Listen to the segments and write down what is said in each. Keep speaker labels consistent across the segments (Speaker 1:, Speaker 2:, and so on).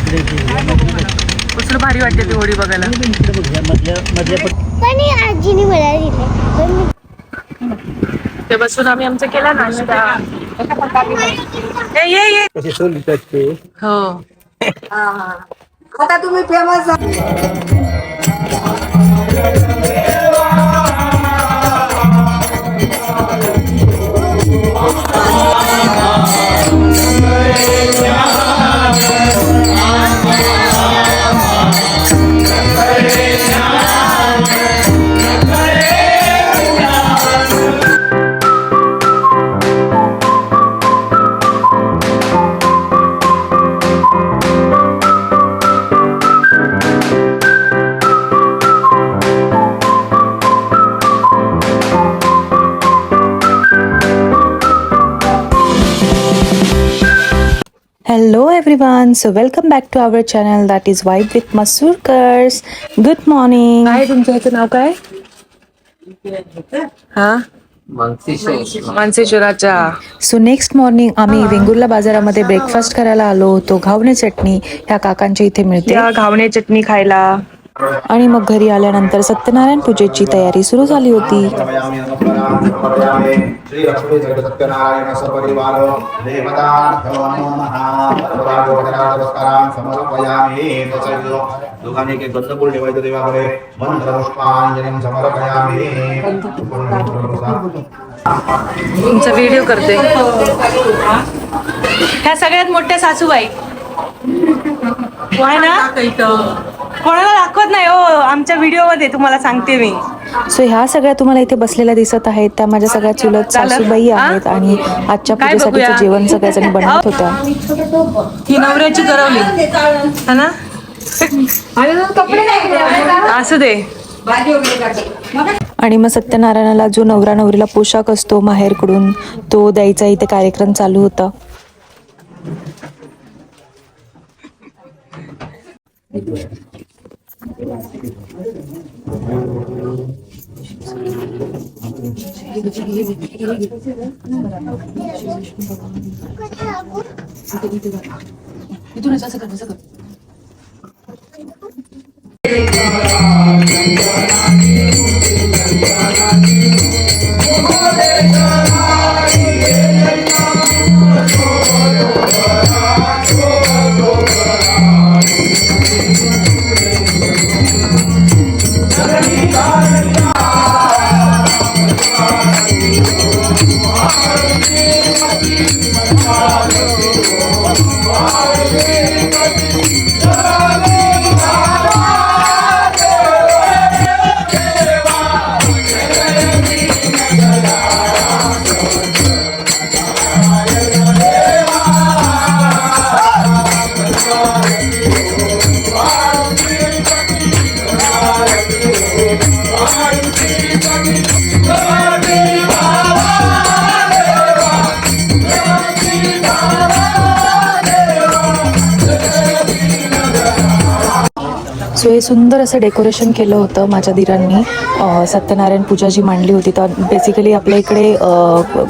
Speaker 1: कसलं भारी वाटते ती होडी बघायला.
Speaker 2: पण आजीने मला दिले.
Speaker 1: ते बसून आम्ही आमचा केला नाश्ता. ये हो.
Speaker 3: आता तुम्ही famous
Speaker 4: Hello everyone, so welcome back to our channel that is Vibe with Masurkars. Good morning.
Speaker 1: काय तुमचं ह्याचं नाव काय? हा मानसेश्वराच्या.
Speaker 4: सो नेक्स्ट मॉर्निंग आम्ही वेंगुर्ला बाजारामध्ये ब्रेकफास्ट करायला आलो होतो. घावणे चटणी ह्या काकांच्या इथे मिळते.
Speaker 1: या घावणे चटणी खायला.
Speaker 4: आणि मग घरी आल्यानंतर सत्यनारायण पूजेची तयारी सुरू झाली होती.
Speaker 1: तुमचा व्हिडिओ करते. ह्या सगळ्यात मोठ्या सासूबाई आहे ना, कोणाला दाखवत नाही हो आमच्या व्हिडिओ मध्ये, तुम्हाला सांगते मी.
Speaker 4: सो ह्या सगळ्या तुम्हाला इथे बसलेल्या दिसत आहेत त्या माझ्या सगळ्या चुलत सासूबाई आहेत आणि आजच्या पूजेसाठीचं जेवण सगळ्याजणी बनवत होत्या.
Speaker 1: ही नवऱ्याची करवली है ना. असू दे.
Speaker 4: आणि मग सत्यनारायणाला जो नवरा नवरीला पोशाख असतो माहेरकडून तो द्यायचा इथे कार्यक्रम चालू होता. सो हे सुंदर असं डेकोरेशन केलं होतं माझ्या दिरांनी. सत्यनारायण पूजा जी मांडली होती तर बेसिकली आपल्या इकडे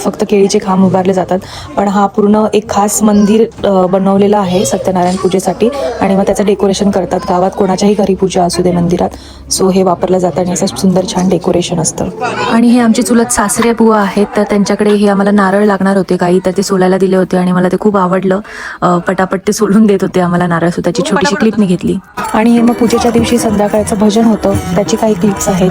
Speaker 4: फक्त केळीचे खांब उभारले जातात, पण हा पूर्ण एक खास मंदिर बनवलेलं आहे सत्यनारायण पूजेसाठी आणि मग त्याचं डेकोरेशन करतात. गावात कोणाच्याही घरी पूजा असू दे मंदिरात, सो हे वापरलं जातं आणि असं सुंदर छान डेकोरेशन असतं. आणि हे आमचे चुलत सासरे बुवा आहेत तर त्यांच्याकडे हे आम्हाला नारळ लागणार होते काही, तर ते सोलायला दिले होते आणि मला ते खूप आवडलं. पटापट ते सोलून देत होते आम्हाला नारळ सुद्धा. त्याची छोटीशी क्लिप मी घेतली. आणि हे मग पूजेच्या दिवशी संध्याकाळचं भजन होतं त्याची काही क्लिप्स आहेत.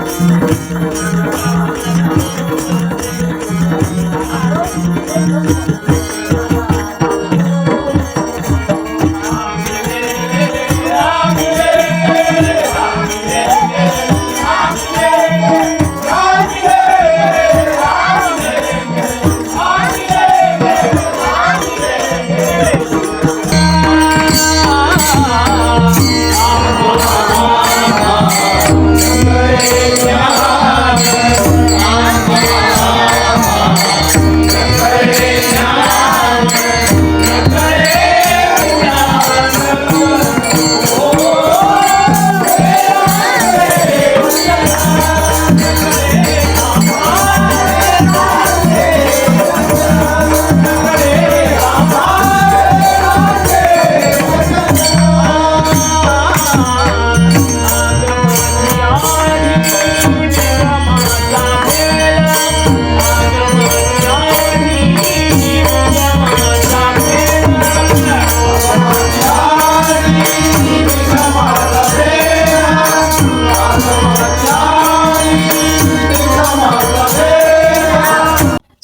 Speaker 5: Yeah.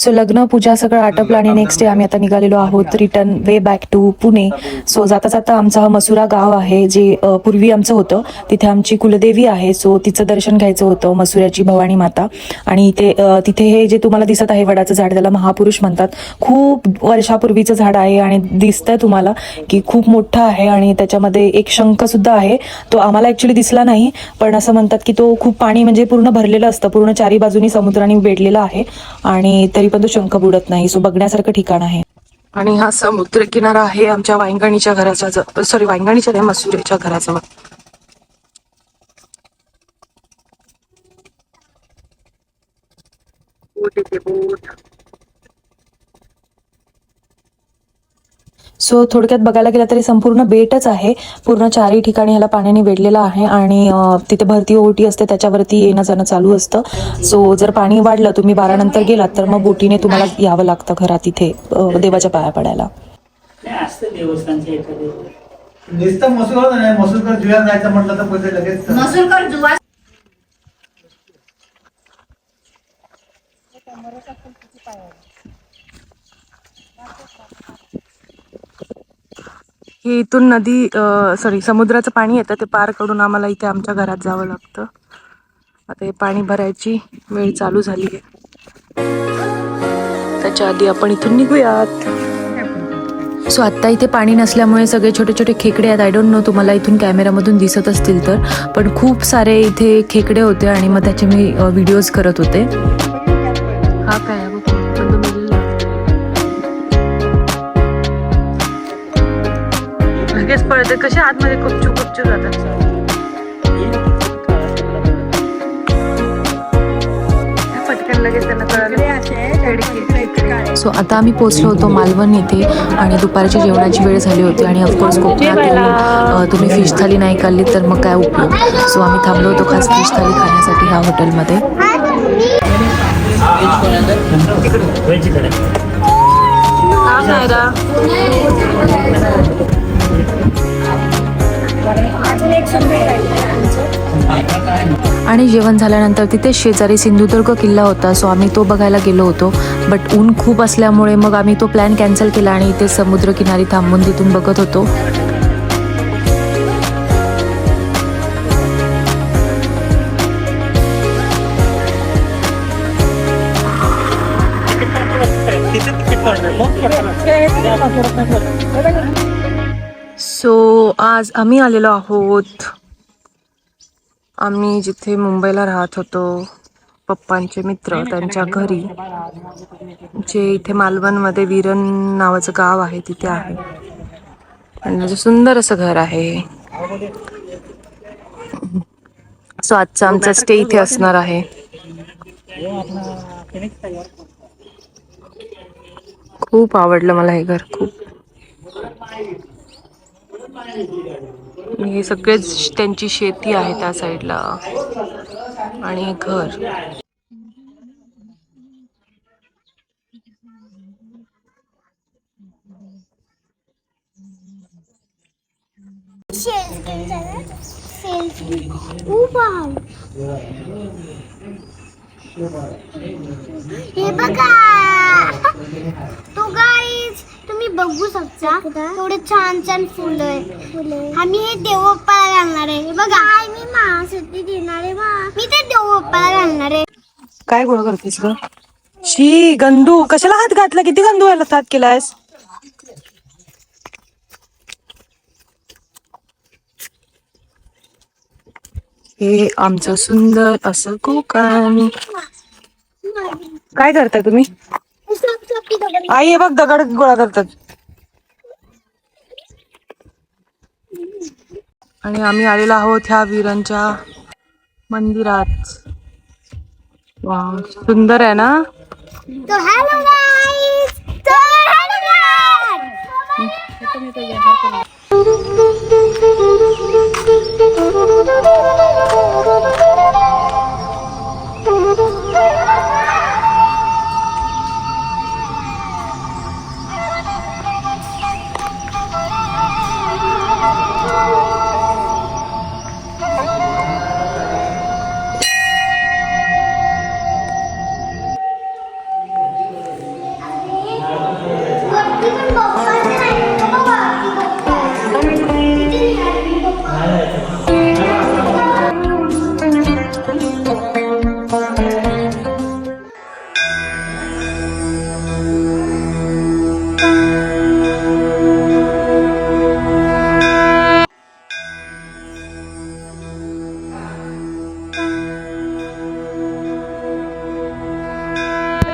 Speaker 4: सो लग्न पूजा सगळं आटपलं आणि नेक्स्ट डे आम्ही आता निघालेलो आहोत return way back to Pune. So जाता जाता आमचा हा मसुरा गाव आहे जे पूर्वी आमचं होतं. तिथे आमची कुलदेवी आहे. सो तिचं दर्शन घ्यायचं होतं, मसुऱ्याची भवानी माता. आणि तिथे हे जे तुम्हाला दिसत आहे वडाचं झाड, त्याला महापुरुष म्हणतात. खूप वर्षापूर्वीचं झाड आहे आणि दिसतंय तुम्हाला की खूप मोठं आहे आणि त्याच्यामध्ये एक शंख सुद्धा आहे. तो आम्हाला ऍक्च्युली दिसला नाही, पण असं म्हणतात की तो खूप पाणी म्हणजे पूर्ण भरलेलं असतं, पूर्ण चारी बाजूनी समुद्राने वेढलेला आहे आणि तरी पण तो शंख बुडत नाही. सो बघण्यासारखं ठिकाण आहे. आणि हा समुद्र किनारा आहे आमच्या वांगणीच्या घराच्या सॉरी वांगणीच्या नाही, मसुऱ्याच्या घराजवळ. सो थोडक्यात बघायला गेलं तरी संपूर्ण बेटच आहे. पूर्ण चारही ठिकाणी ह्याला पाण्याने वेढलेलं आहे आणि तिथे भरती ओहोटी असते, त्याच्यावरती येणं जाणं चालू असतं. सो जर पाणी वाढलं, तुम्ही 12 नंतर गेलात तर मग बोटीने तुम्हाला यावं लागतं घरात इथे देवाच्या पाया पडायला.
Speaker 3: नुसतं मसूर नाही, मसूरकर जुव्यात जायचं म्हटलं तर पैसे लगेच मसूरकर जुवा.
Speaker 4: हे इथून नदी सॉरी समुद्राचं पाणी येतं, ते पार करून आम्हाला इथे आमच्या घरात जावं लागतं. आता हे पाणी भरायची वेळ चालू झाली आहे, त्याच्या आधी आपण इथून निघूयात. सो आत्ता इथे पाणी नसल्यामुळे सगळे छोटे छोटे खेकडे आहेत. आय डोंट नो तुम्हाला इथून कॅमेरामधून दिसत असतील तर, पण खूप सारे इथे खेकडे होते आणि मग त्याचे मी व्हिडिओज करत होते. हा काय लगेच पळते, कसे आतमध्ये गुपचूप गुपचूप जातात. पटकन लगेच त्यांना कळलं. सो आता आम्ही पोहोचलो होतो मालवण येथे आणि दुपारची जेवणाची वेळ झाली होती आणि ऑफकोर्स कोकणात तुम्ही फिश थाली नाही खाल्ली तर मग काय उपयोग. सो आम्ही थांबलो होतो खास फिश थाली खाण्यासाठी ह्या हॉटेलमध्ये. आणि जेवण झाल्यानंतर तिथे शेजारी सिंधुदुर्ग किल्ला होता. सो आम्ही तो बघायला गेलो होतो, बट ऊन खूप असल्यामुळे मग आम्ही तो प्लॅन कॅन्सल केला आणि इथे समुद्रकिनारी थांबून तिथून बघत होतो. सो आज आम्ही आलेलो आहोत, आम्ही जिथे मुंबईला राहत होतो, पप्पांचे मित्र त्यांच्या घरी, जे इथे मालवणमध्ये विरण नावाचं गाव आहे तिथे आहे. आणि माझं सुंदर असं घर आहे. सो आजचा आमचा स्टे इथे असणार आहे. खूप आवडलं मला हे घर खूप. हे सगळेच त्यांची शेती आहे त्या साईडला आणि घर.
Speaker 2: हे बघा तो गाईज तुम्ही बघू शकता, थोडे छान छान फुलं आहे. आम्ही हे देवबाप्पाला घालणार आहे. बघा मी महाशक्ती देणार आहे, मी ते देवबाप्पाला घालणार आहे.
Speaker 4: काय गोळा करतेस ग? शी गंदू, कशाला हात घातला? किती गंदू याला हात केलायस? हे आमचं सुंदर असं कोकण. काय करताय तुम्ही? आई हे बघ दगड गोळा करतात. आणि आम्ही आलेलो आहोत ह्या वीरांच्या मंदिरात. वा सुंदर आहे ना.
Speaker 2: तो हॅलो गाईज, तो हॅलो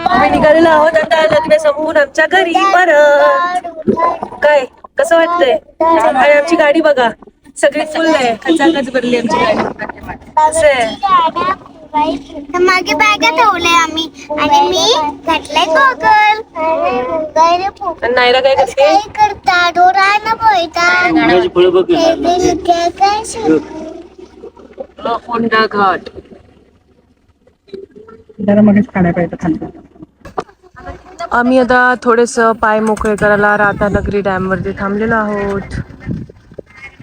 Speaker 1: आम्ही निघालेलो आहोत आता लग्न संपवून आमच्या घरी परत. काय कसं वाटतंय? आणि आमची गाडी बघा सगळी फुल आहे, खचाखच भरली आमची गाडी. असं आहे.
Speaker 2: मागे बॅगा ठेवले आम्ही आणि मी घातलाय गॉगल.
Speaker 1: आणि नायरा काय करते?
Speaker 2: काय करता डोरा ना
Speaker 1: फोंडा घाट. आम्ही आता थोडेस पाय मोकळे करायला राधानगरी डॅम वरती थांबलेलो आहोत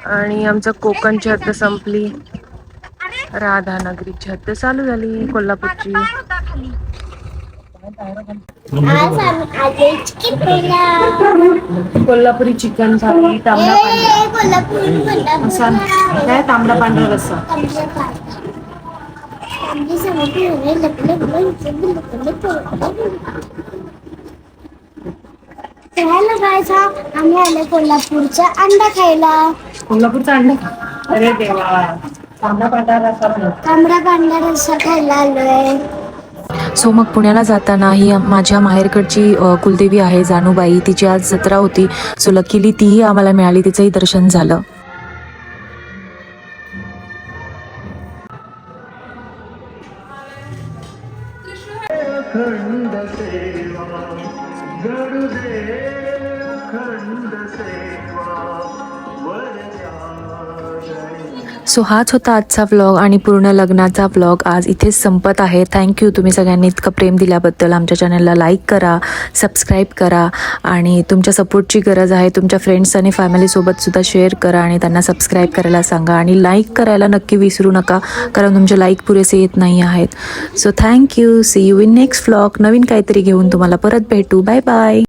Speaker 1: आणि आमचं कोकणची हद्द संपली. राधानगरीची हद्द चालू झाली कोल्हापूरची.
Speaker 2: आज आम्ही आले चिकन खायला.
Speaker 1: कोल्हापुरी चिकन थाली, तांबडा पांढरा मसाला, काय तांबडा पांढरा रस्सा.
Speaker 2: आम्ही आले कोल्हापूरचा अंडा खायला.
Speaker 1: कोल्हापूरचा अंडा. अरे देवा, तांबडा पांढरा रस्सा.
Speaker 2: तांबडा पांढरा रस्सा खायला आलोय.
Speaker 4: सो मग पुण्याला जाताना ही माझ्या माहेरकडची कुलदेवी आहे जानूबाई, तिची आज जत्रा होती. सो लकीली तीही आम्हाला मिळाली, तिचंही दर्शन झालं. सो हाच होता आजचा व्लॉग आणि पूर्ण लग्नाचा व्लॉग आज इथेच संपत आहे. थँक्यू तुम्ही सगळ्यांनी इतकं प्रेम दिल्याबद्दल. आमच्या चॅनलला लाईक करा, सबस्क्राईब करा आणि तुमच्या सपोर्टची गरज आहे. तुमच्या फ्रेंड्स आणि फॅमिलीसोबतसुद्धा शेअर करा आणि त्यांना सबस्क्राईब करायला सांगा आणि लाईक करायला नक्की विसरू नका, कारण तुमचे लाईक पुरेसे येत नाही आहेत. So thank you. See you in next vlog. नवीन काहीतरी घेऊन तुम्हाला परत भेटू. Bye bye.